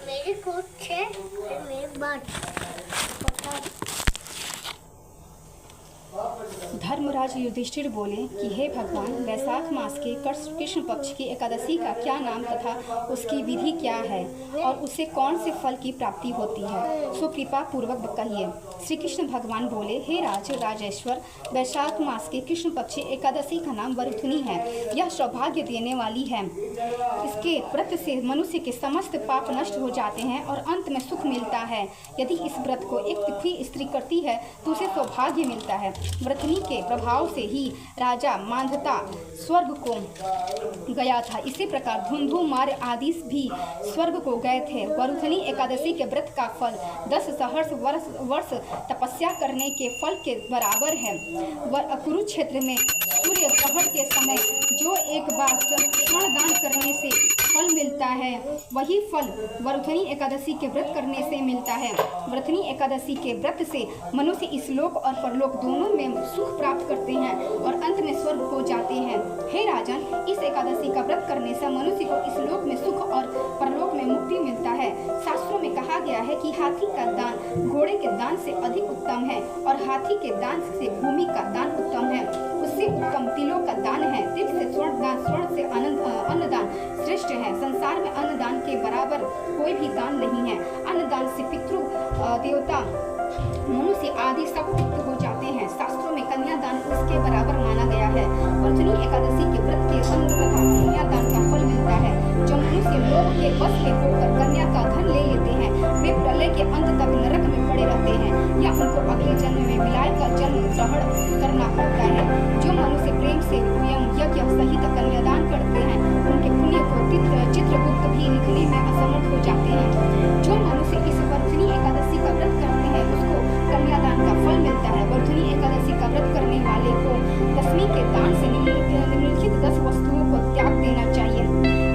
मेरे कुछ है मेरे बाद धर्मराज युधिष्ठिर बोले कि हे भगवान, वैशाख मास के कृष्ण पक्ष की एकादशी का क्या नाम तथा उसकी विधि क्या है और उससे कौन से फल की प्राप्ति होती है, सो कृपा पूर्वक कहिए। श्री कृष्ण भगवान बोले, हे राजेश्वर, वैशाख मास के कृष्ण पक्षी एकादशी का नाम वरुथनी है। यह सौभाग्य देने वाली है। इसके व्रत से मनुष्य के समस्त पाप नष्ट हो जाते हैं और अंत में सुख मिलता है। यदि इस व्रत को एक तिथि स्त्री करती है तो उसे सौभाग्य मिलता है। वरुथनी के प्रभाव से ही राजा मांधाता स्वर्ग को गया था। इसी प्रकार धुंधुमार आदि भी स्वर्ग को गए थे। वरुथनी एकादशी के व्रत का फल 10 सहस्र वर्ष तपस्या करने के फल के बराबर है। कुरुक्षेत्र में सूर्य ग्रहण के समय जो एक बार दान करने से फल मिलता है, वही फल वरुथनी एकादशी के व्रत करने से मिलता है। वरुथनी एकादशी के व्रत से मनुष्य इस लोक और परलोक दोनों में सुख प्राप्त करते हैं और अंत में स्वर्ग हो जाते हैं। हे राजन, इस एकादशी का व्रत करने से मनुष्य को इस लोक में सुख और परलोक में मुक्ति मिलता है। शास्त्रों में कहा गया है कि हाथी का दान घोड़े के दान से अधिक उत्तम है और हाथी के दान से भूमि का दान उत्तम है। उससे उत्तम तिलों का दान है। तिल से स्वर्ण दान, स्वर्ण से अन्नदान श्रेष्ठ है। संसार में अन्नदान के बराबर कोई भी दान नहीं है। अन्नदान से पितृ देवता मनुष्य आदि सब तृप्त हो जाते हैं। शास्त्रों में कन्यादान इसके बराबर माना गया है। वरुथनी एकादशी के व्रत के अन्न तथा कन्यादान का फल मिलता है। जो मनुष्य लोभ के वश में होकर कन्या का धन ले लेते हैं, वे प्रलय के अंत तक नरक में पड़े रहते हैं या उनको अगले जन्म में विलाय का जन्म ग्रहण करना पड़ता है। जो मनुष्य प्रेम से यज्ञ सहित कन्यादान करते हैं, उनके पुण्य को चित्रगुप्त भी लिखने में असमर्थ हो जाते हैं। जो मनुष्य इस वरुथनी एकादशी का व्रत करते हैं, उसको कन्यादान का फल मिलता है। वरुथनी एकादशी का व्रत करने वाले को दशमी के दान से निम्नलिखित 10 वस्तुओं को त्याग देना चाहिए।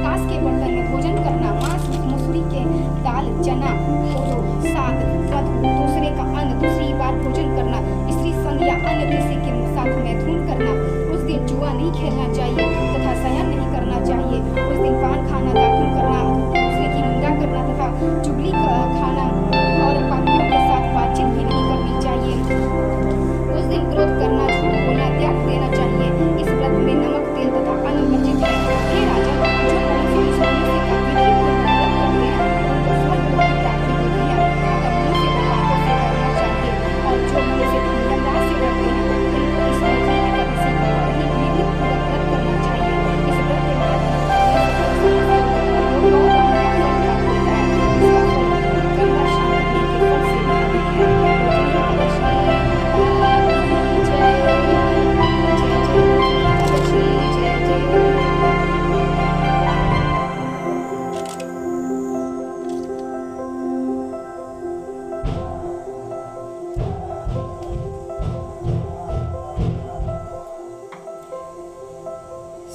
कांच के बर्तन में भोजन करना, मांस, मसूरी के दाल, चना, साग, दूसरे का अन्न दूसरी बार भोजन करना, स्त्री संग या अन्य किसी के साथ मैथुन करना, उस दिन जुआ नहीं खेलना चाहिए तथा शयन नहीं करना चाहिए। उस दिन पान खाना, दातुन करना, दूसरे की निंदा करना तथा चुगली खाना और पापियों के साथ बातचीत भी नहीं करनी चाहिए। उस दिन क्रोध करना, झूठ बोलना त्याग देना चाहिए। इस व्रत में नमक, तेल तथा अन्न वर्जित है। हे राजा, जो मनुष्य इस मनुष्य का विधिपूर्वक व्रत करते हैं, उनको स्वर्ग की प्राप्ति होती है। अतः मनुष्य को पापों से डरना चाहिए और जो मनुष्य यमराज से डरते हैं, उनको इस वरुथनी एकादशी का विधिपूर्वक व्रत करना चाहिए। इस व्रत के व्रत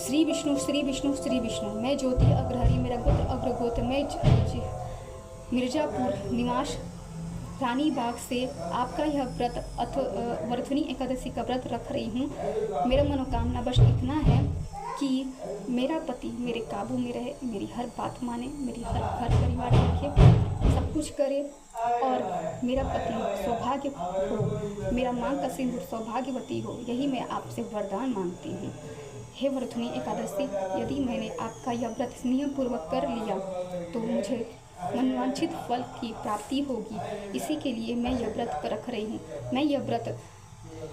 श्री विष्णु श्री विष्णु श्री विष्णु। मैं ज्योति अग्रहरी, मेरा गोत्र अग्रगोत्र, मैं मिर्जापुर निवास रानी बाग से आपका यह व्रत वरुथनी एकादशी का व्रत रख रही हूँ। मेरा मनोकामना बस इतना है कि मेरा पति मेरे काबू में रहे, मेरी हर बात माने, मेरी हर घर परिवार देखे, सब कुछ करे और मेरा पति सौभाग्य हो, मेरा मांग का सिंदूर सौभाग्यवती हो, यही मैं आपसे वरदान मांगती हूँ। हे वरुथनी एकादशी, यदि मैंने आपका यह व्रत नियम पूर्वक कर लिया तो मुझे मनवांछित फल की प्राप्ति होगी। इसी के लिए मैं यह व्रत रख रही हूँ। मैं यह व्रत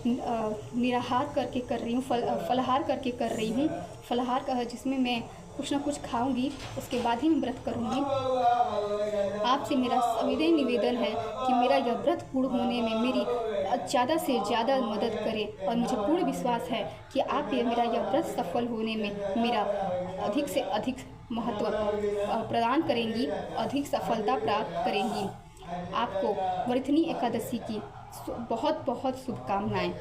निराहार करके कर रही हूँ, फलाहार करके कर रही हूँ। फलाहार का जिसमें मैं कुछ ना कुछ खाऊंगी, उसके बाद ही मैं व्रत करूंगी। आपसे मेरा सविनय निवेदन है कि मेरा यह व्रत पूर्ण होने में मेरी ज़्यादा से ज़्यादा मदद करें और मुझे पूर्ण विश्वास है कि आप ये मेरा यह व्रत सफल होने में मेरा अधिक से अधिक महत्व प्रदान करेंगी, अधिक सफलता प्राप्त करेंगी। आपको वरुथनी एकादशी की बहुत बहुत शुभकामनाएं।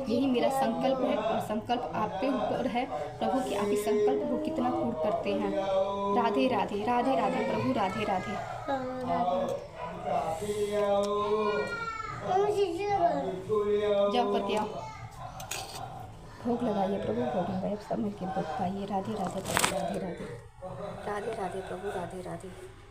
यही मेरा संकल्प है और संकल्प आप पे ऊपर है प्रभु कि आप इस संकल्प को कितना पूर्ण करते हैं। राधे राधे राधे राधे प्रभु, राधे राधे। जाओ करके आओ। भोग लगाइए प्रभु, भोग लगाइए, सब मिलके भोग पाइए। राधे राधे प्रभु, राधे राधे, राधे राधे प्रभु, राधे राधे।